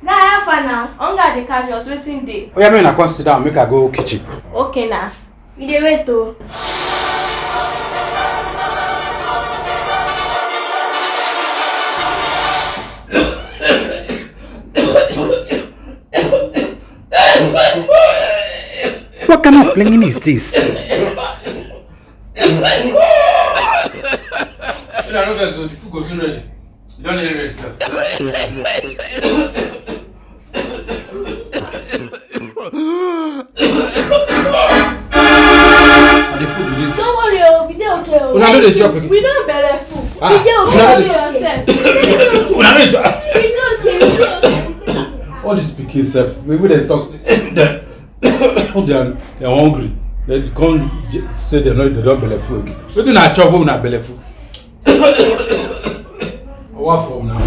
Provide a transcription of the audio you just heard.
Guy, how far now? Hunger the casuals waiting day. Oh, yeah, man, I come sit down, make I go kitchen. Okay now. You dey wait though. What kind of playing is this? I don't know the food goes ready. You don't need it ready, sir. The food with this. Don't worry, we dey okay. We don't dey chop again. We don't belly food. We dey okay. Yourself. We don't dey chop. We dey okay. All these pikin self, we dey talk. They are hungry. They can't say they don't belly full again. Wetin na chop wey una belly full? What for now?